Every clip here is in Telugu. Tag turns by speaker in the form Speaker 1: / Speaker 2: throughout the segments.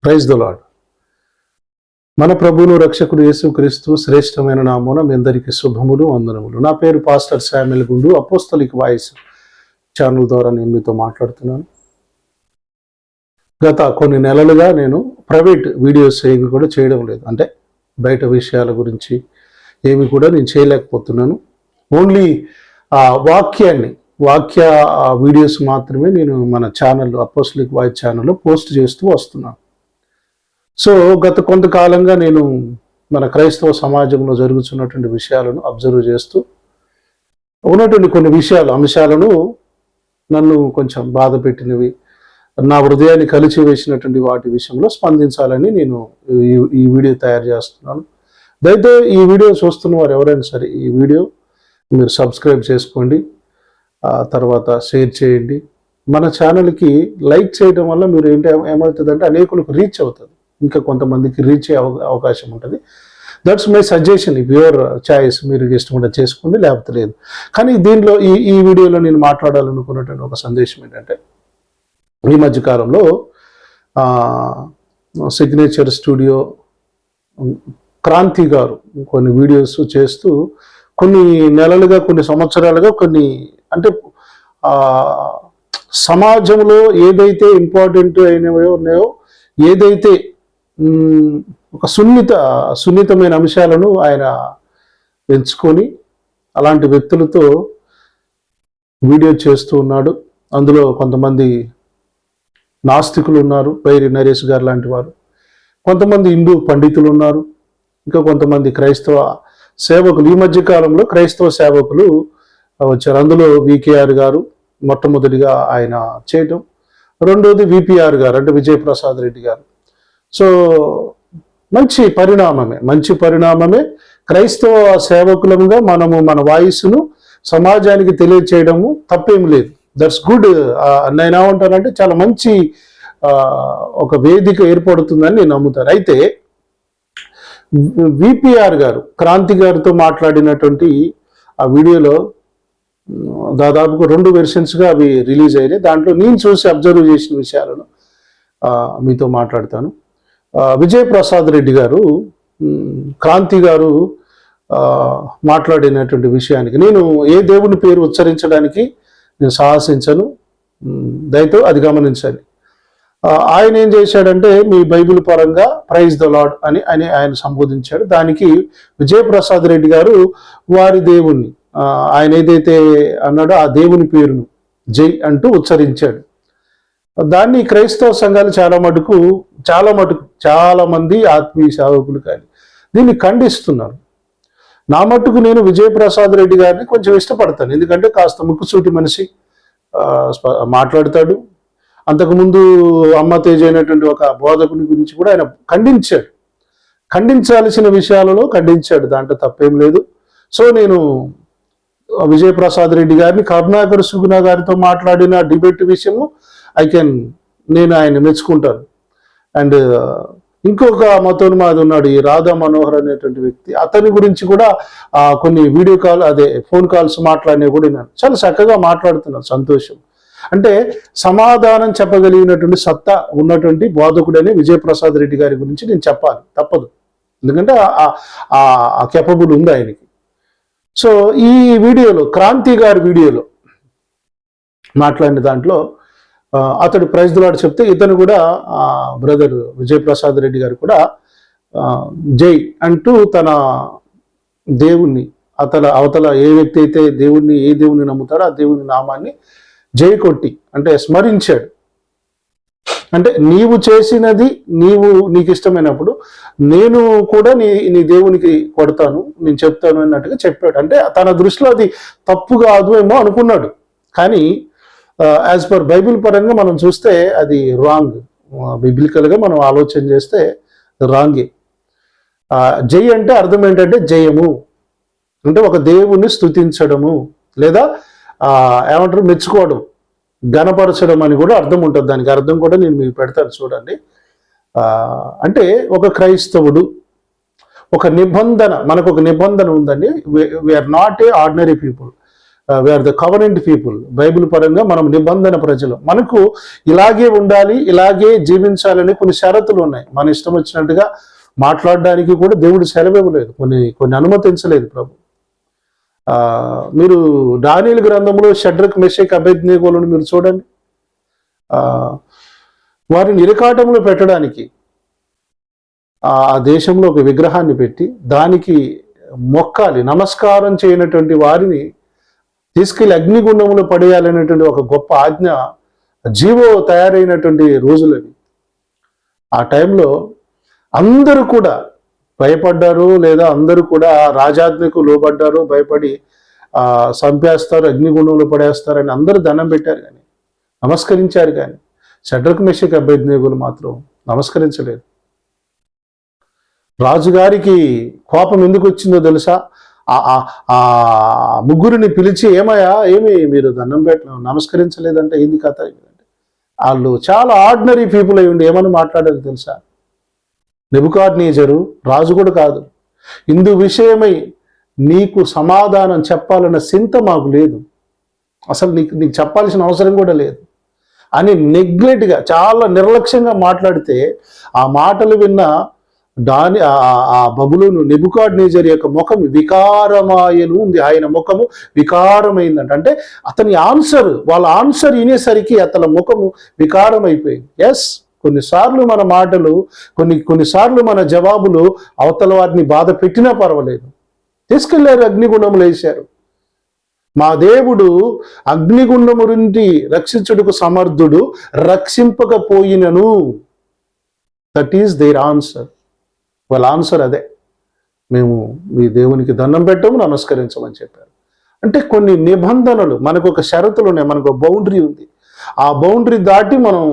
Speaker 1: Praise the lord. మన ప్రభువును రక్షకుడు యేసుక్రీస్తు శ్రేష్టమైన నామమున మీ అందరికీ శుభములు వందనములు. నా పేరు పాస్టర్ శామ్యుల్ గుండు. అపోస్తలిక్ వాయిస్ ఛానల్ ద్వారా నేను మీతో మాట్లాడుతున్నాను. గత కొన్ని నెలలుగా నేను ప్రైవేట్ వీడియోస్ ఏమి కూడా చేయడం లేదు. అంటే బయట విషయాల గురించి ఏమి కూడా నేను చేయలేకపోతున్నాను. ఓన్లీ వాక్య వీడియోస్ మాత్రమే నేను మన ఛానల్ అపోస్తలిక్ వాయిస్ ఛానల్లో పోస్ట్ చేస్తూ వస్తున్నాను. సో గత కొంతకాలంగా నేను మన క్రైస్తవ సమాజంలో జరుగుతున్నటువంటి విషయాలను అబ్జర్వ్ చేస్తూ ఉన్నటువంటి కొన్ని అంశాలను నన్ను కొంచెం బాధ పెట్టినవి, నా హృదయాన్ని కలిచి వేసినటువంటి వాటి విషయంలో స్పందించాలని నేను ఈ వీడియో తయారు చేస్తున్నాను. దయతో ఈ వీడియో చూస్తున్న వారు ఎవరైనా సరే ఈ వీడియో మీరు సబ్స్క్రైబ్ చేసుకోండి, తర్వాత షేర్ చేయండి. మన ఛానల్కి లైక్ చేయడం వల్ల మీరు ఏమవుతుందంటే అనేకులకు రీచ్ అవుతుంది, ఇంకా కొంతమందికి రీచ్ అయ్యే అవకాశం ఉంటుంది. That's my suggestion. If your choice, మీరు ఇష్టం చేసుకోండి, లేకపోతే లేదు. కానీ దీనిలో ఈ వీడియోలో నేను మాట్లాడాలనుకున్నటువంటి ఒక సందేశం ఏంటంటే, ఈ మధ్యకాలంలో సిగ్నేచర్ స్టూడియో క్రాంతి గారు కొన్ని వీడియోస్ చేస్తూ కొన్ని నెలలుగా, కొన్ని సంవత్సరాలుగా కొన్ని అంటే సమాజంలో ఏదైతే ఇంపార్టెంట్ అయినవో ఉన్నాయో, ఏదైతే ఒక సున్నితమైన అంశాలను ఆయన ఎంచుకొని అలాంటి వ్యక్తులతో వీడియో చేస్తూ ఉన్నాడు. అందులో కొంతమంది నాస్తికులు ఉన్నారు, పైరి నరేష్ గారు లాంటి వారు, కొంతమంది హిందూ పండితులు ఉన్నారు, ఇంకా కొంతమంది క్రైస్తవ సేవకులు. ఈ మధ్య కాలంలో క్రైస్తవ సేవకులు వచ్చారు. అందులో వికేఆర్ గారు మొట్టమొదటిగా ఆయన చేయటం, రెండోది విపిఆర్ గారు అంటే విజయప్రసాద్ రెడ్డి గారు. సో మంచి పరిణామమే. క్రైస్తవ సేవకులంగా మనము మన వాయిస్ను సమాజానికి తెలియచేయడము తప్పేం లేదు. That's good. నేను ఏమంటానంటే చాలా మంచి ఒక వేదిక ఏర్పడుతుందని నేను నమ్ముతాను. అయితే విపిఆర్ గారు క్రాంతి గారితో మాట్లాడినటువంటి ఆ వీడియోలో దాదాపుగా 2 వెర్షన్స్గా అవి రిలీజ్ అయినాయి. దాంట్లో నేను చూసి అబ్జర్వ్ చేసిన విషయాలను మీతో మాట్లాడతాను. విజయప్రసాద్ రెడ్డి గారు క్రాంతి గారు మాట్లాడినటువంటి విషయానికి నేను ఏ దేవుని పేరు ఉచ్చరించడానికి నేను సాహసించను, దయతో అది గమనించాలి. ఆయన ఏం చేశాడంటే, మీ బైబిల్ పరంగా ప్రైజ్ ద లార్డ్ అని ఆయన సంబోధించాడు. దానికి విజయప్రసాద్ రెడ్డి గారు వారి దేవుణ్ణి, ఆయన ఏదైతే అన్నాడో ఆ దేవుని పేరును జై అంటూ ఉచ్చరించాడు. దాన్ని క్రైస్తవ సంఘాలు చాలా మంది ఆత్మీయ సేవకులు కానీ దీన్ని ఖండిస్తున్నారు. నా మట్టుకు నేను విజయప్రసాద్ రెడ్డి గారిని కొంచెం ఇష్టపడతాను, ఎందుకంటే కాస్త ముక్కుసూటి మనిషి, మాట్లాడతాడు. అంతకుముందు అమ్మ తేజ అయినటువంటి ఒక బోధకుని గురించి కూడా ఆయన ఖండించాల్సిన విషయాలలో ఖండించాడు, దాంట్లో తప్పేం లేదు. సో నేను విజయప్రసాద్ రెడ్డి గారిని కరుణాకర్ సుగుణ గారితో మాట్లాడిన డిబేట్ విషయము నేను ఆయన మెచ్చుకుంటాను. అండ్ ఇంకొక మతోన్మాది ఉన్నాడు, ఈ రాధా మనోహర్ అనేటువంటి వ్యక్తి, అతని గురించి కూడా కొన్ని ఫోన్ కాల్స్ మాట్లాడినవి కూడా నేను చాలా చక్కగా మాట్లాడుతున్నాను, సంతోషం. అంటే సమాధానం చెప్పగలిగినటువంటి సత్తా ఉన్నటువంటి బోధకుడనే విజయప్రసాద్ రెడ్డి గారి గురించి నేను చెప్పాలి, తప్పదు, ఎందుకంటే ఆ కెపబుల్ ఉంది ఆయనకి. సో ఈ వీడియోలో క్రాంతి గారి వీడియోలో మాట్లాడిన దాంట్లో అతడు ప్రైజ్ ది లార్డ్ చెప్తే, ఇతను కూడా బ్రదర్ విజయప్రసాద్ రెడ్డి గారు కూడా జై అంటూ తన దేవుణ్ణి అవతల ఏ వ్యక్తి అయితే ఏ దేవుణ్ణి నమ్ముతాడో ఆ దేవుని నామాన్ని జై కొట్టి అంటే స్మరించాడు. అంటే నీవు చేసినది నీకు ఇష్టమైనప్పుడు నేను కూడా నీ దేవునికి కొడతాను, నేను చెప్తాను అన్నట్టుగా చెప్పాడు. అంటే తన దృష్టిలో అది తప్పు కాదు ఏమో అనుకున్నాడు, కానీ యాజ్ పర్ బైబిల్ పరంగా మనం చూస్తే అది రాంగ్. బిబ్లికల్గా మనం ఆలోచన చేస్తే రాంగే. జై అంటే అర్థం ఏంటంటే జయము, అంటే ఒక దేవుణ్ణి స్తుతించడము, లేదా ఏమంటారు మెచ్చుకోవడం, ఘనపరచడం అని కూడా అర్థం ఉంటుంది. దానికి అర్థం కూడా నేను మీకు పెడతాను, చూడండి. అంటే ఒక క్రైస్తవుడు మనకు ఒక నిబంధన ఉందండి. We are not a ordinary people. We are the covenant people. Bible పరంగా మనం నిబంధన ప్రజలు. మనకు ఇలాగే ఉండాలి, ఇలాగే జీవించాలని కొన్ని షరతులు ఉన్నాయి. మన ఇష్టం వచ్చినట్టుగా మాట్లాడడానికి కూడా దేవుడు సెలవు ఇవ్వలేదు, కొన్ని అనుమతించలేదు ప్రభు. మీరు దానియేలు గ్రంథంలో షడ్రక్ మెషక్ అబేద్నెగోలను మీరు చూడండి. వారిని ఇరకాటంలో పెట్టడానికి ఆ దేశంలో ఒక విగ్రహాన్ని పెట్టి దానికి మొక్కాలి, నమస్కారం చేయనటువంటి వారిని తీసుకెళ్లి అగ్నిగుండంలో పడేయాలనేటువంటి ఒక గొప్ప ఆజ్ఞ జీవో తయారైనటువంటి రోజులవి. ఆ టైంలో అందరూ కూడా భయపడ్డారు, లేదా అందరూ కూడా రాజాజ్ఞకు లోబడ్డారు, భయపడి చంపేస్తారు, అగ్నిగుండంలో పడేస్తారని అందరూ దండం పెట్టారు, కానీ నమస్కరించారు. కానీ షడ్రక్ మెషక్ అబేద్నెగోలు మాత్రం నమస్కరించలేదు. రాజుగారికి కోపం ఎందుకు వచ్చిందో తెలుసా? ఆ ముగ్గురిని పిలిచి, ఏమి మీరు దండం పెట్ట నమస్కరించలేదంటే ఏంది కథ? వాళ్ళు చాలా ఆర్డినరీ పీపుల్ అయి ఉండి ఏమని మాట్లాడారు తెలుసా? నెబుకద్నెజరు రాజు కూడా కాదు, ఇందు విషయమై నీకు సమాధానం చెప్పాలన్న చింత మాకు లేదు, అసలు నీకు చెప్పాల్సిన అవసరం కూడా లేదు అని నెగ్లెక్ట్గా, చాలా నిర్లక్ష్యంగా మాట్లాడితే ఆ మాటలు విన్న ఆ బబులోను నెబుకద్నెజరు యొక్క ముఖం వికారమాయను ఉంది. ఆయన ముఖము వికారమైందంట. అంటే అతని వాళ్ళ ఆన్సర్ వినేసరికి అతని ముఖము వికారమైపోయింది. ఎస్, కొన్నిసార్లు మన మాటలు, కొన్నిసార్లు మన జవాబులు అవతల వారిని బాధ పెట్టినా పర్వాలేదు. తీసుకెళ్లారు, అగ్నిగుండములు వేశారు. మా దేవుడు అగ్నిగుండము నుండి రక్షించుటకు సమర్థుడు, రక్షింపకపోయినను. That is their answer. వాళ్ళ ఆన్సర్ అదే, మేము మీ దేవునికి దండం పెట్టము, నమస్కరించమని చెప్పారు. అంటే కొన్ని నిబంధనలు, మనకు ఒక షరతులు ఉన్నాయి, మనకు ఒక బౌండరీ ఉంది. ఆ బౌండరీ దాటి మనం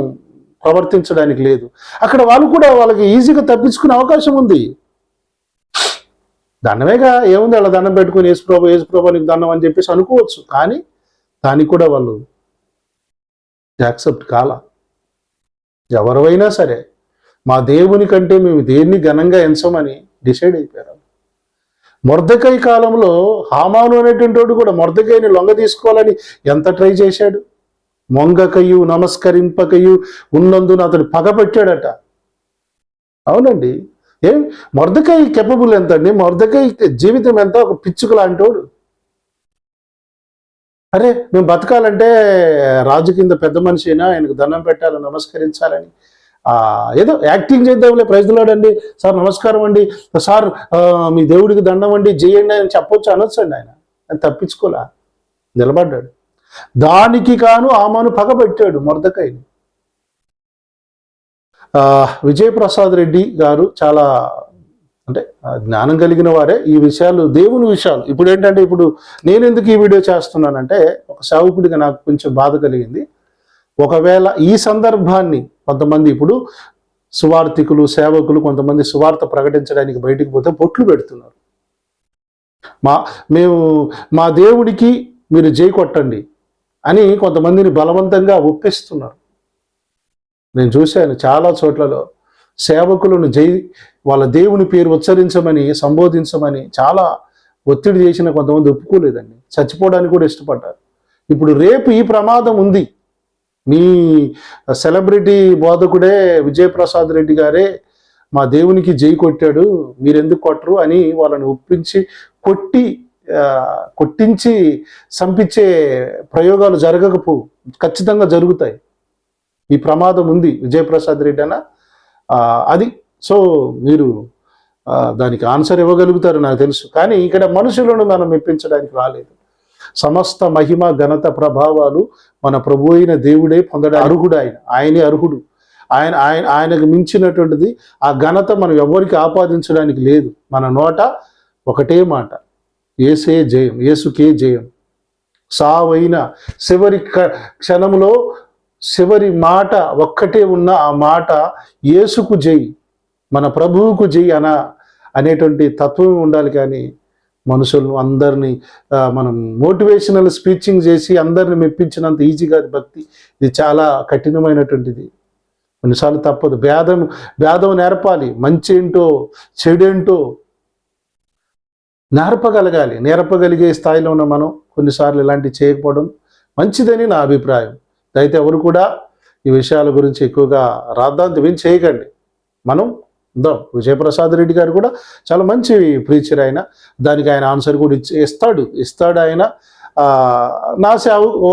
Speaker 1: ప్రవర్తించడానికి లేదు. అక్కడ వాళ్ళు కూడా వాళ్ళకి ఈజీగా తప్పించుకునే అవకాశం ఉంది. దండమేగా, ఏముంది అలా దండం పెట్టుకుని యేసుప్రభు నీకు దండం అని చెప్పేసి అనుకోవచ్చు. కానీ దానికి కూడా వాళ్ళు యాక్సెప్ట్ కాల. ఎవరైనా సరే మా దేవుని కంటే మేము దేన్ని ఘనంగా ఎంచమని డిసైడ్ అయిపోయారు. మొర్దెకై కాలంలో హామాను అనేటువంటి వాడు కూడా మొర్దెకైని లొంగ తీసుకోవాలని ఎంత ట్రై చేశాడు. మొంగకయు నమస్కరింపకయు ఉన్నందున అతడు పగపెట్టాడట. అవునండి, మొర్దెకై కెపబుల్ ఎంత అండి? మొర్దెకై జీవితం ఎంత? ఒక పిచ్చుక లాంటోడు. అరే, మేము బతకాలంటే రాజు కింద పెద్ద మనిషి అయినా ఆయనకు దండం పెట్టాలని, నమస్కరించాలని, ఏదో యాక్టింగ్ చేద్దాంలే, ప్రైజ్ లార్డ్ అండి, సార్ నమస్కారం అండి, సార్ మీ దేవుడికి దండం అండి, చేయండి అని చెప్పొచ్చు, అనొచ్చండి. ఆయన తప్పించుకోలే, నిలబడ్డాడు. దానికి కాను ఆమెను పగబెట్టాడు మొర్దెకైని. విజయప్రసాద్ రెడ్డి గారు చాలా అంటే జ్ఞానం కలిగిన వారే. ఈ విషయాలు దేవుని విషయాలు. ఇప్పుడు ఏంటంటే, ఇప్పుడు నేను ఎందుకు ఈ వీడియో చేస్తున్నానంటే, ఒక సేవకుడిగా నాకు కొంచెం బాధ కలిగింది. ఒకవేళ ఈ సందర్భాన్ని కొంతమంది, ఇప్పుడు సువార్థికులు, సేవకులు కొంతమంది సువార్త ప్రకటించడానికి బయటికి పోతే బొట్లు పెడుతున్నారు. మా దేవుడికి మీరు జై కొట్టండి అని కొంతమందిని బలవంతంగా ఒప్పిస్తున్నారు. నేను చూశాను చాలా చోట్లలో సేవకులను వాళ్ళ దేవుని పేరు ఉచ్చరించమని, సంబోధించమని చాలా ఒత్తిడి చేసిన కొంతమంది ఒప్పుకోలేదండి. చచ్చిపోవడానికి కూడా ఇష్టపడ్డారు. ఇప్పుడు రేపు ఈ ప్రమాదం ఉంది. మీ సెలబ్రిటీ బోధకుడే విజయప్రసాద్ రెడ్డి గారే మా దేవునికి జై కొట్టాడు, మీరెందుకు కొట్టరు అని వాళ్ళని ఒప్పించి కొట్టించి చంపించే ప్రయోగాలు జరగకపోవు, ఖచ్చితంగా జరుగుతాయి. ఈ ప్రమాదం ఉంది విజయప్రసాద్ రెడ్డి అన్న. అది సో మీరు దానికి ఆన్సర్ ఇవ్వగలుగుతారు నాకు తెలుసు. కానీ ఇక్కడ మనుషులను మనం మెప్పించడానికి రాలేదు. సమస్త మహిమ, ఘనత, ప్రభావాలు మన ప్రభు అయిన దేవుడే పొందడానికి అర్హుడు. ఆయనే అర్హుడు. ఆయనకు మించినటువంటిది ఆ ఘనత మనం ఎవరికి ఆపాదించడానికి లేదు. మన నోట ఒకటే మాట, యేసే జయం, యేసుకే జయం. సావైన చివరి క్షణంలో చివరి మాట ఒక్కటే ఉన్న ఆ మాట యేసుకు జై, మన ప్రభువుకు జై అనేటువంటి తత్వం ఉండాలి. కానీ మనుషులను అందరినీ మనం మోటివేషనల్ స్పీచింగ్ చేసి అందరిని మెప్పించినంత ఈజీగా భక్తి. ఇది చాలా కఠినమైనటువంటిది. కొన్నిసార్లు తప్పదు. భేదం నేర్పాలి. మంచి ఏంటో చెడేంటో నేర్పగలిగే స్థాయిలో ఉన్న మనం కొన్నిసార్లు ఇలాంటివి చేయకపోవడం మంచిదని నా అభిప్రాయం. అయితే ఎవరు కూడా ఈ విషయాల గురించి ఎక్కువగా రాద్ధాంతం చేయకండి. మనం ఉందాం. విజయప్రసాద్ రెడ్డి గారు కూడా చాలా మంచి ప్రీచర్ ఆయన. దానికి ఆయన ఆన్సర్ కూడా ఇస్తాడు ఆయన. నా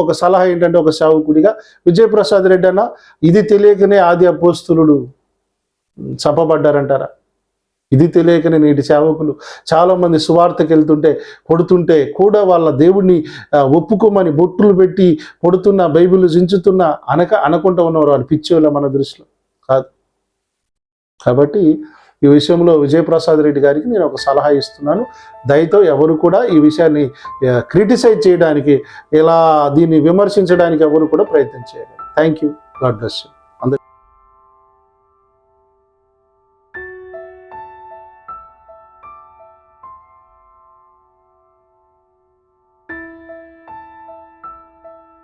Speaker 1: ఒక సలహా ఏంటంటే, ఒక సేవకుడిగా విజయప్రసాద్ రెడ్డి అన్న, ఇది తెలియకనే ఆది అపోస్తులుడు చంపబడ్డారంటారా? ఇది తెలియకనే నేటి సేవకులు చాలామంది సువార్తకి వెళ్తుంటే కొడుతుంటే కూడా వాళ్ళ దేవుడిని ఒప్పుకోమని బొట్టులు పెట్టి కొడుతున్న, బైబిల్ చించుతున్న అనకుండా ఉన్నవారు వాళ్ళు పిచ్చోళ్ళ మన దృష్టిలో కాదు. కాబట్టి ఈ విషయంలో విజయప్రసాద్ రెడ్డి గారికి నేను ఒక సలహా ఇస్తున్నాను. దయతో ఎవరు కూడా ఈ విషయాన్ని క్రిటిసైజ్ చేయడానికి, ఇలా దీన్ని విమర్శించడానికి ఎవరు కూడా ప్రయత్నం చేయాలి. Thank you. God bless you. అందరికీ